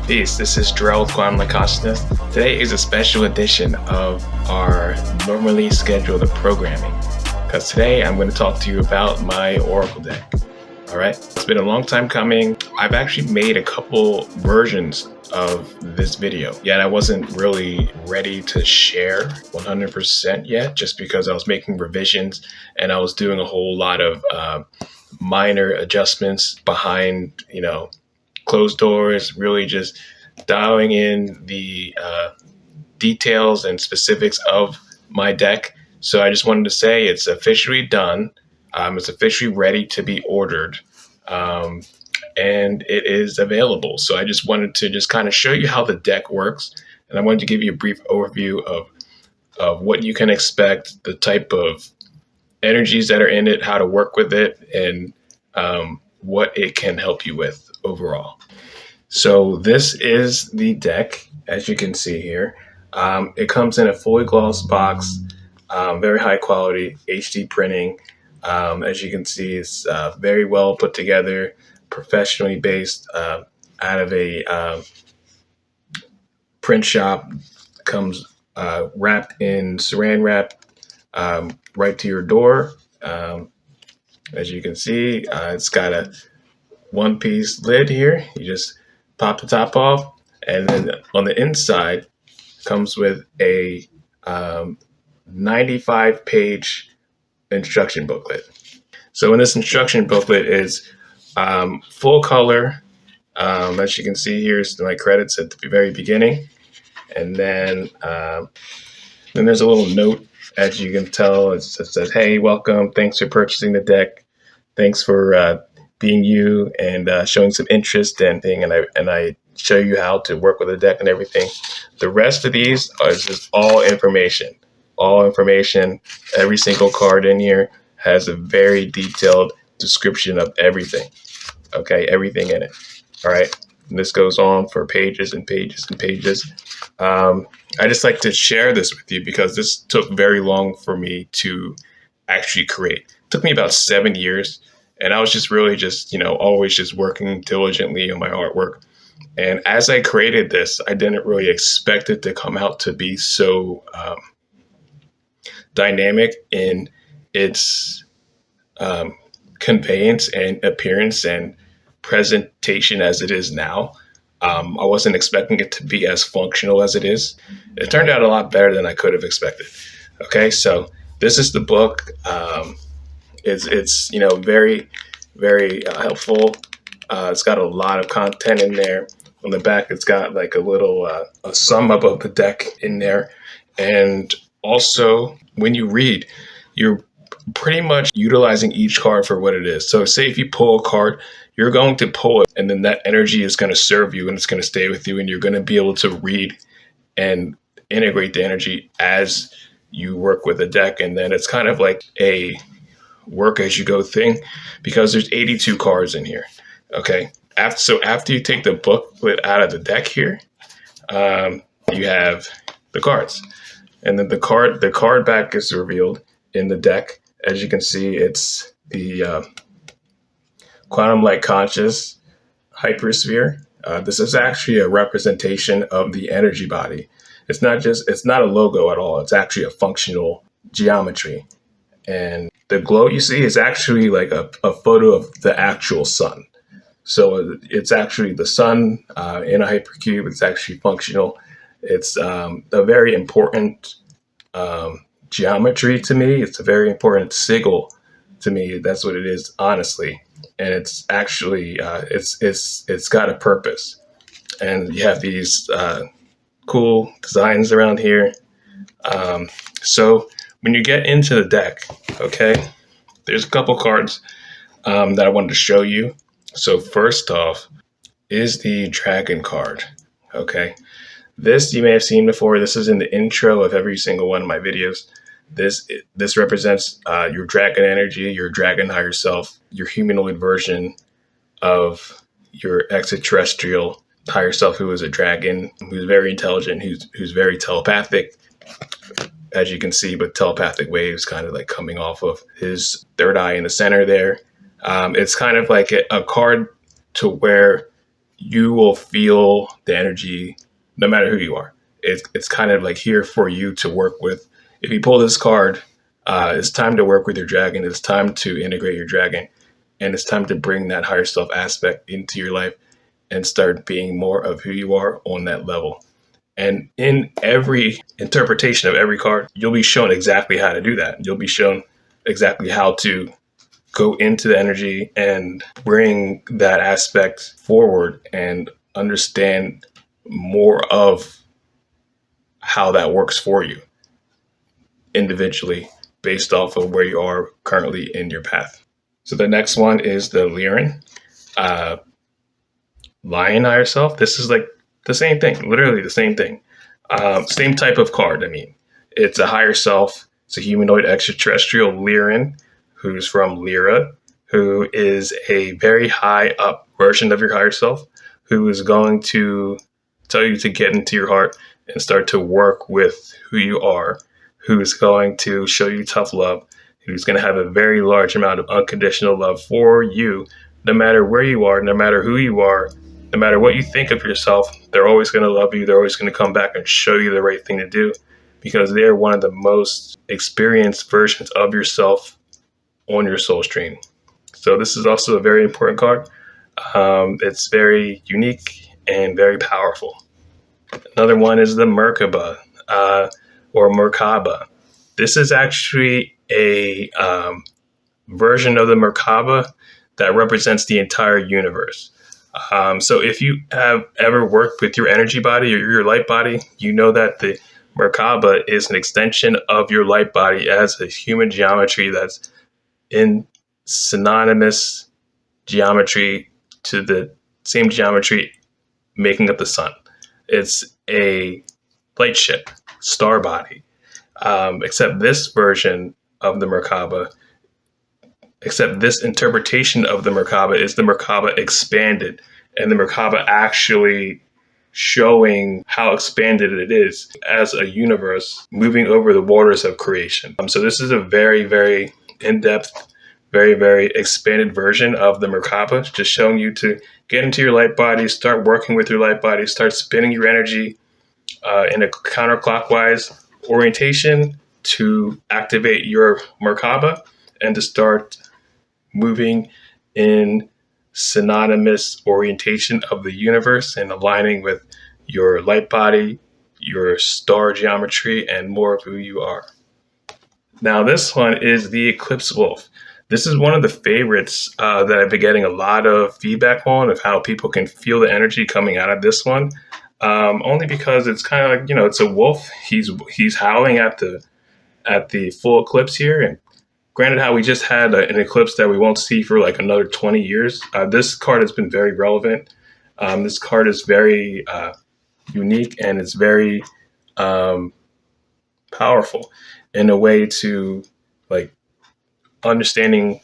Peace, this is Drell with Quantum Consciousness. Today is a special edition of our normally scheduled programming, because today I'm going to talk to you about my Oracle deck. All right, it's been a long time coming. I've actually made a couple versions of this video, yet I wasn't really ready to share 100% yet, just because I was making revisions and I was doing a whole lot of minor adjustments behind, closed doors, really just dialing in the details and specifics of my deck. So I just wanted to say it's officially done. It's officially ready to be ordered, and it is available. So I just wanted to just kind of show you how the deck works. And I wanted to give you a brief overview of what you can expect, the type of energies that are in it, how to work with it, and what it can help you with overall. So this is the deck, as you can see here. It comes in a fully glossed box, very high quality HD printing. As you can see, it's very well put together, professionally based, out of a print shop. Comes wrapped in saran wrap right to your door. As you can see, it's got a one-piece lid here. You just pop the top off, and then on the inside comes with a 95-page instruction booklet. So in this instruction booklet is full color. As you can see, here's my credits at the very beginning, and then there's a little note. As you can tell, it says, "Hey, welcome. Thanks for purchasing the deck. Thanks for being you and showing some interest and thing." And I show you how to work with the deck and everything. The rest of these are just all information. All information. Every single card in here has a very detailed description of everything. Okay, everything in it. All right. And this goes on for pages and pages and pages. I just like to share this with you because this took very long for me to actually create. It took me about 7 years, and I was just really always just working diligently on my artwork. And as I created this, I didn't really expect it to come out to be so dynamic in its conveyance and appearance and presentation as it is now. I wasn't expecting it to be as functional as it is. It turned out a lot better than I could have expected. Okay, so this is the book. It's very, very helpful. It's got a lot of content in there. On the back, it's got like a little a sum up of the deck in there. And also, when you read, you're pretty much utilizing each card for what it is. So say if you pull a card, you're going to pull it, and then that energy is going to serve you and it's going to stay with you, and you're going to be able to read and integrate the energy as you work with the deck. And then it's kind of like a work as you go thing, because there's 82 cards in here. Okay. After you take the booklet out of the deck here, you have the cards, and then the card back is revealed in the deck. As you can see, it's the Quantum Light Conscious Hypersphere. This is actually a representation of the energy body. It's not a logo at all. It's actually a functional geometry. And the glow you see is actually like a photo of the actual sun. So it's actually the sun in a hypercube. It's actually functional. It's a very important geometry to me. It's a very important sigil to me. That's what it is, honestly. And it's actually it's got a purpose. And you have these cool designs around here. So when you get into the deck, okay, there's a couple cards that I wanted to show you. So first off is the Dragon card, okay? This you may have seen before. This is in the intro of every single one of my videos. This represents your dragon energy, your dragon higher self, your humanoid version of your extraterrestrial higher self, who is a dragon, who's very intelligent, who's very telepathic, as you can see, but telepathic waves kind of like coming off of his third eye in the center there. It's kind of like a card to where you will feel the energy no matter who you are. It's kind of like here for you to work with. If you pull this card, it's time to work with your dragon. It's time to integrate your dragon. And it's time to bring that higher self aspect into your life and start being more of who you are on that level. And in every interpretation of every card, you'll be shown exactly how to do that. You'll be shown exactly how to go into the energy and bring that aspect forward and understand more of how that works for you individually based off of where you are currently in your path. So the next one is the Lyran, Lion higher self. This is like the same thing, literally the same thing. Same type of card. I mean, it's a higher self. It's a humanoid extraterrestrial Lyran who's from Lyra, who is a very high up version of your higher self, who is going to tell you to get into your heart and start to work with who you are, who's going to show you tough love, who's going to have a very large amount of unconditional love for you, no matter where you are, no matter who you are, no matter what you think of yourself. They're always going to love you. They're always going to come back and show you the right thing to do, because they're one of the most experienced versions of yourself on your soul stream. So this is also a very important card. It's very unique and very powerful. Another one is the Merkaba, or Merkaba. This is actually a version of the Merkaba that represents the entire universe. So if you have ever worked with your energy body or your light body, you know that the Merkaba is an extension of your light body as a human geometry that's in synonymous geometry to the same geometry making up the sun. It's a light ship, star body, except this version of the Merkaba, except this interpretation of the Merkaba is the Merkaba expanded, and the Merkaba actually showing how expanded it is as a universe moving over the waters of creation. So this is a very, very in-depth, very, very expanded version of the Merkaba, just showing you to get into your light body, start working with your light body, start spinning your energy in a counterclockwise orientation to activate your Merkaba and to start moving in synonymous orientation of the universe and aligning with your light body, your star geometry, and more of who you are. Now, this one is the Eclipse Wolf. This is one of the favorites that I've been getting a lot of feedback on, of how people can feel the energy coming out of this one. Only because it's kind of like, it's a wolf. He's howling at the full eclipse here. And granted, how we just had an eclipse that we won't see for like another 20 years. This card has been very relevant. This card is very unique, and it's very powerful in a way to like understanding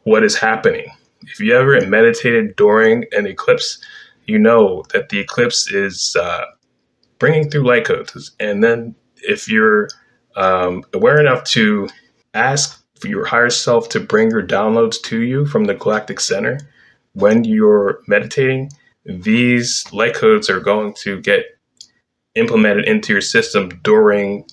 what is happening. If you ever meditated during an eclipse, you know that the eclipse is bringing through light codes. And then if you're aware enough to ask for your higher self to bring your downloads to you from the Galactic Center when you're meditating, these light codes are going to get implemented into your system during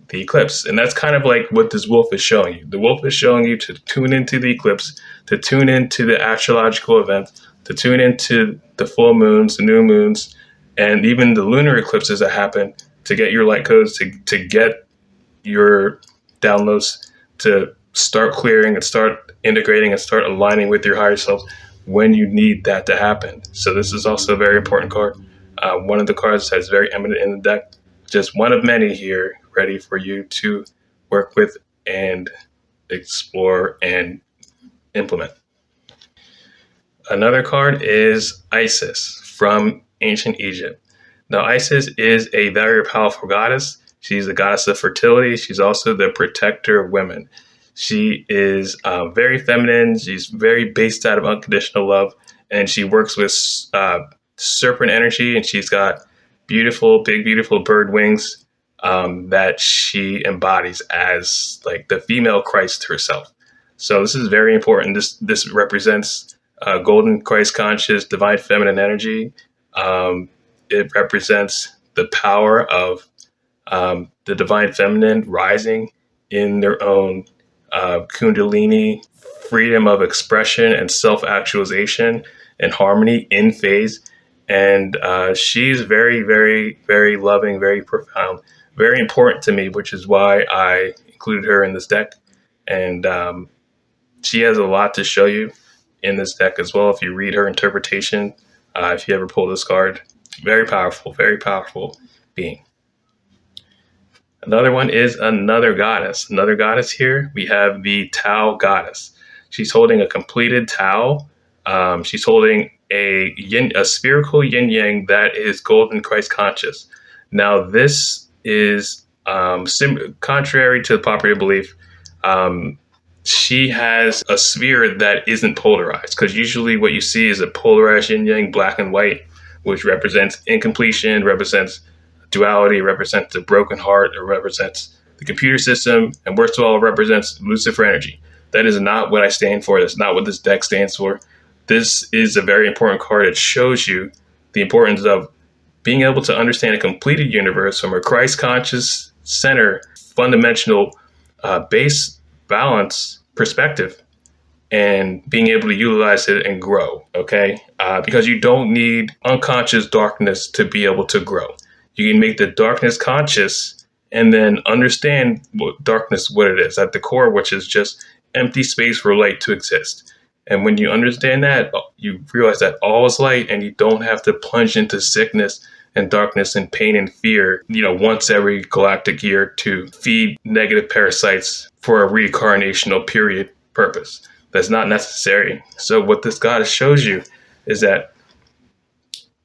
the eclipse. And that's kind of like what this wolf is showing you. The wolf is showing you to tune into the eclipse, to tune into the astrological events, to tune into the full moons, the new moons, and even the lunar eclipses that happen, to get your light codes, to get your downloads to start clearing and start integrating and start aligning with your higher self when you need that to happen. So this is also a very important card. One of the cards that's very eminent in the deck, just one of many here ready for you to work with and explore and implement. Another card is Isis from ancient Egypt. Now, Isis is a very powerful goddess. She's the goddess of fertility. She's also the protector of women. She is very feminine. She's very based out of unconditional love, and she works with serpent energy, and she's got beautiful, big, beautiful bird wings that she embodies as like the female Christ herself. So this is very important. This represents golden Christ conscious, divine feminine energy. It represents the power of the divine feminine rising in their own kundalini, freedom of expression and self-actualization and harmony in phase. And she's very, very, very loving, very profound, very important to me, which is why I included her in this deck. And she has a lot to show you in this deck as well. If you read her interpretation, if you ever pull this card, very powerful being. Another one is another goddess. Another goddess here, we have the Tao goddess. She's holding a completed Tao. She's holding a spherical yin yang that is golden Christ conscious. Now, this is contrary to the popular belief. She has a sphere that isn't polarized, because usually what you see is a polarized yin yang, black and white, which represents incompletion, represents duality, represents the broken heart, it represents the computer system, and worst of all, represents Lucifer energy. That is not what I stand for. That's not what this deck stands for. This is a very important card. It shows you the importance of being able to understand a completed universe from a Christ conscious center, fundamental base balance perspective, and being able to utilize it and grow, okay? Because you don't need unconscious darkness to be able to grow. You can make the darkness conscious and then understand what it is at the core, which is just empty space for light to exist. And when you understand that, you realize that all is light, and you don't have to plunge into sickness and darkness and pain and fear, once every galactic year to feed negative parasites for a reincarnational period purpose. That's not necessary. So what this goddess shows you is that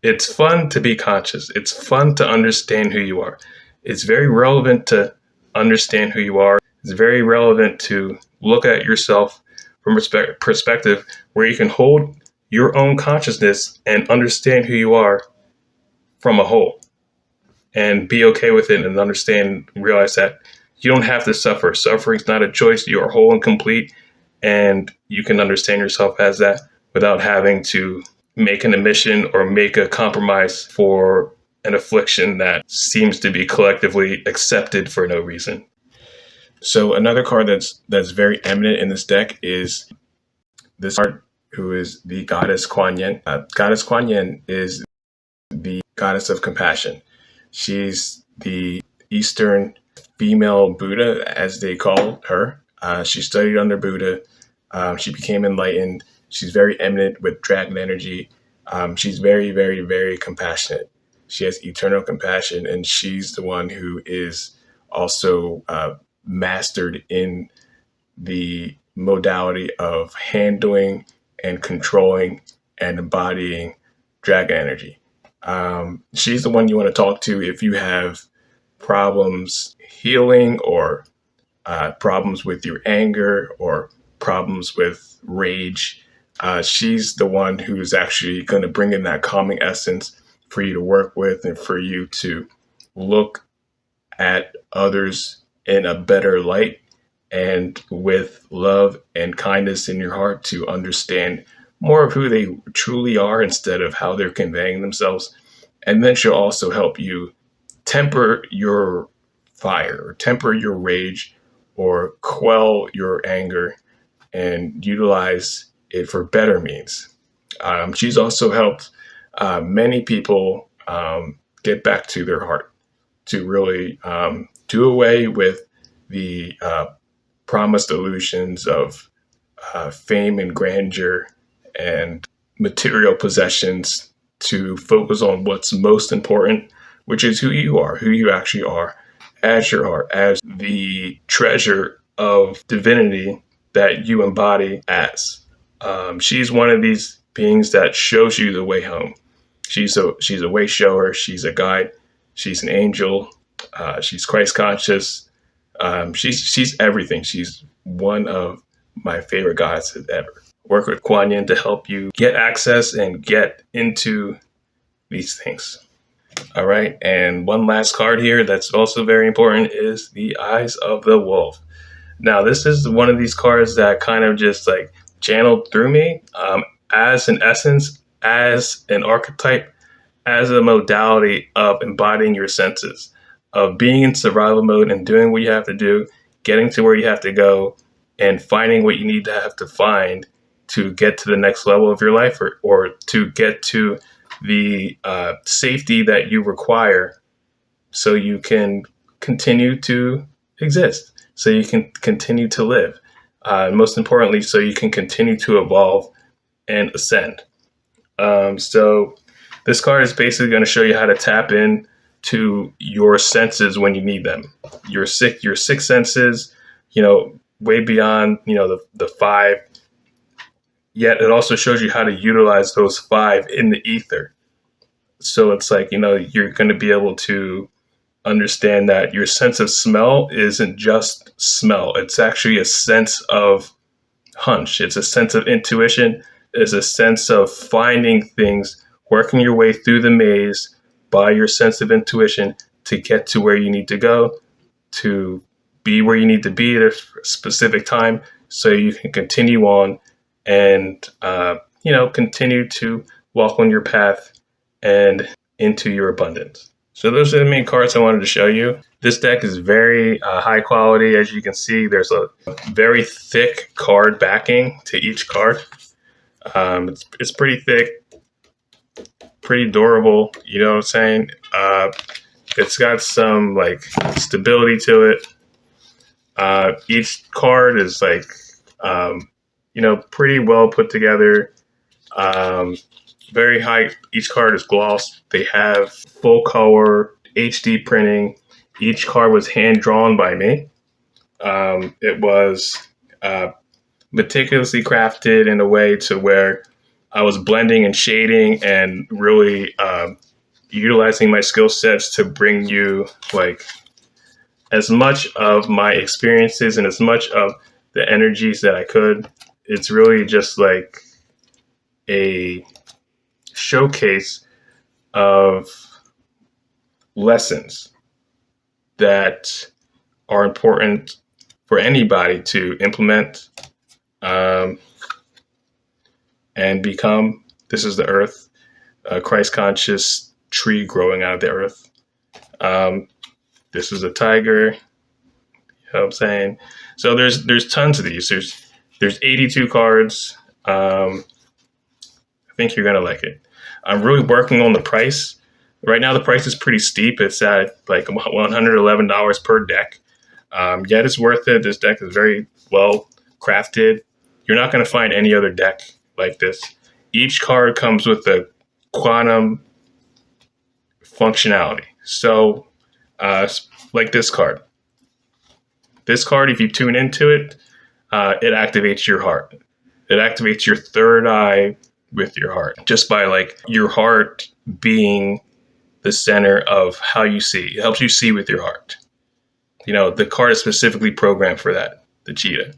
it's fun to be conscious. It's fun to understand who you are. It's very relevant to understand who you are. It's very relevant to look at yourself from a perspective where you can hold your own consciousness and understand who you are from a whole, and be okay with it, and understand, realize that you don't have to suffer. Suffering's not a choice. You are whole and complete, and you can understand yourself as that without having to make an admission or make a compromise for an affliction that seems to be collectively accepted for no reason. So another card that's very eminent in this deck is this card, who is the goddess Kuan Yin. Goddess Kuan Yin is the goddess of compassion. She's the Eastern female Buddha, as they call her. She studied under Buddha. She became enlightened. She's very eminent with dragon energy. She's very, very, very compassionate. She has eternal compassion, and she's the one who is also mastered in the modality of handling and controlling and embodying dragon energy. She's the one you want to talk to if you have problems healing, or problems with your anger, or problems with rage. She's the one who's actually going to bring in that calming essence for you to work with, and for you to look at others in a better light, and with love and kindness in your heart, to understand more of who they truly are instead of how they're conveying themselves. And then she'll also help you temper your fire, or temper your rage, or quell your anger, and utilize it for better means. She's also helped many people get back to their heart, to really do away with the promised illusions of fame and grandeur and material possessions, to focus on what's most important, which is who you are, who you actually are, as your heart, as the treasure of divinity that you embody as. She's one of these beings that shows you the way home. She's a way shower. She's a guide. She's an angel. She's Christ conscious. She's everything. She's one of my favorite goddesses ever. Work with Kuan Yin to help you get access and get into these things. All right. And one last card here that's also very important is the Eyes of the Wolf. Now, this is one of these cards that kind of just like channeled through me as an essence, as an archetype, as a modality of embodying your senses, of being in survival mode and doing what you have to do, getting to where you have to go, and finding what you need to have to find to get to the next level of your life, or to get to the safety that you require so you can continue to exist, so you can continue to live. Most importantly, so you can continue to evolve and ascend. So this card is basically going to show you how to tap in to your senses when you need them. Your six senses, way beyond, the five. Yet it also shows you how to utilize those five in the ether. So it's like, you're going to be able to understand that your sense of smell isn't just smell. It's actually a sense of hunch. It's a sense of intuition. It's a sense of finding things, working your way through the maze by your sense of intuition to get to where you need to go, to be where you need to be at a specific time so you can continue on and, continue to walk on your path and into your abundance. So those are the main cards I wanted to show you. This deck is very high quality. As you can see, there's a very thick card backing to each card. It's pretty thick, pretty durable. You know what I'm saying? It's got some like stability to it. Each card is like, pretty well put together. Very high. Each card is glossed. They have full color HD printing. Each card was hand drawn by me. It was meticulously crafted in a way to where I was blending and shading and really utilizing my skill sets to bring you like as much of my experiences and as much of the energies that I could. It's really just like a showcase of lessons that are important for anybody to implement and become. This is the earth, a Christ conscious tree growing out of the earth. This is a tiger. You know what I'm saying? So there's tons of these. There's 82 cards. I think you're gonna like it. I'm really working on the price. Right now, the price is pretty steep. It's at like $111 per deck. Yet it's worth it. This deck is very well crafted. You're not going to find any other deck like this. Each card comes with a quantum functionality. So, like this card. This card, if you tune into it, it activates your heart. It activates your third eye with your heart, just by like your heart being the center of how you see. It helps you see with your heart. The card is specifically programmed for that, the cheetah.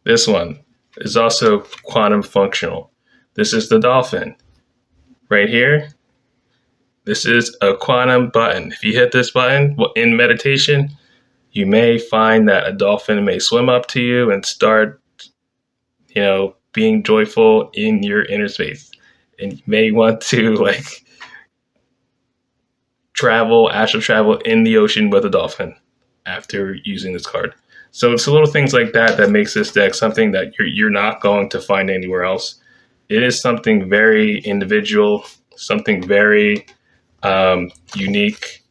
This one is also quantum functional. This is the dolphin. Right here, this is a quantum button. If you hit this button in meditation, you may find that a dolphin may swim up to you and start, being joyful in your inner space. And you may want to like astral travel in the ocean with a dolphin after using this card. So it's little things like that makes this deck something that you're not going to find anywhere else. It is something very individual, something very unique,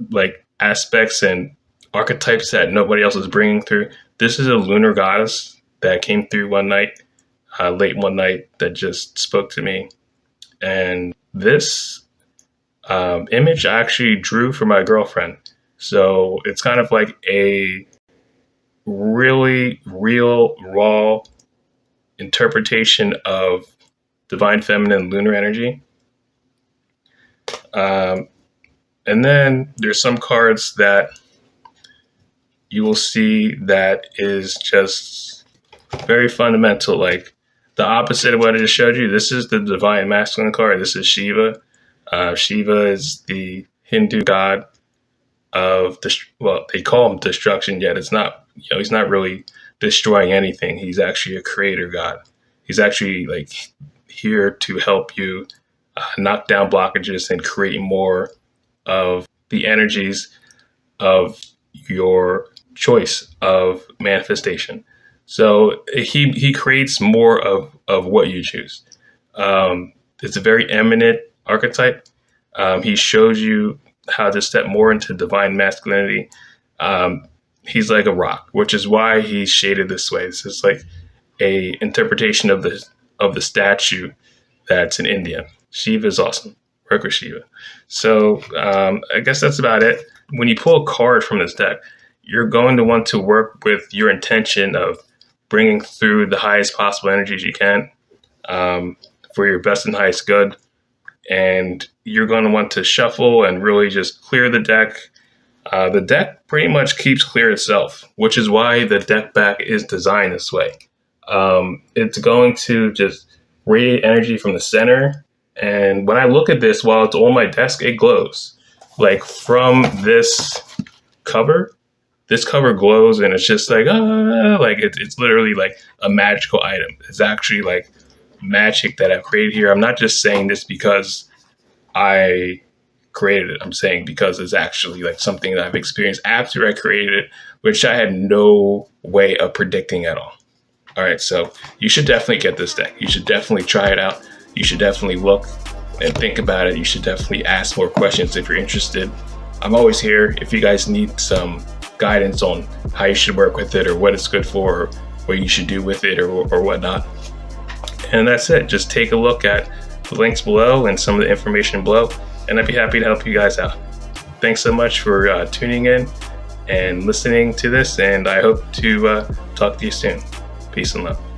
like aspects and archetypes that nobody else is bringing through. This is a lunar goddess that came through one night, late one night, that just spoke to me. And this image I actually drew for my girlfriend. So it's kind of like a really real, raw interpretation of divine feminine lunar energy. And then there's some cards that you will see that is just very fundamental, like the opposite of what I just showed you. This is the divine masculine card. This is Shiva. Shiva is the Hindu god of, well, they call him destruction, yet it's not, he's not really destroying anything. He's actually a creator god. He's actually like here to help you knock down blockages and create more of the energies of your choice of manifestation. So he creates more of what you choose. It's a very eminent archetype. He shows you how to step more into divine masculinity. He's like a rock, which is why he's shaded this way. This is like a interpretation of the statue that's in India. Shiva is awesome. Work with Shiva. So I guess that's about it. When you pull a card from this deck, you're going to want to work with your intention of bringing through the highest possible energies you can for your best and highest good. And you're going to want to shuffle and really just clear the deck. The deck pretty much keeps clear itself, which is why the deck back is designed this way. It's going to just radiate energy from the center. And when I look at this while it's on my desk, it glows. Like from this cover glows, and it's just like, it's literally like a magical item. It's actually like magic that I've created here. I'm not just saying this because I created it. I'm saying because it's actually like something that I've experienced after I created it, which I had no way of predicting at all. All right, so you should definitely get this deck. You should definitely try it out. You should definitely look and think about it. You should definitely ask more questions if you're interested. I'm always here if you guys need some guidance on how you should work with it, or what it's good for, or what you should do with it, or whatnot. And that's it. Just take a look at the links below and some of the information below, and I'd be happy to help you guys out. Thanks so much for tuning in and listening to this, and I hope to talk to you soon. Peace and love.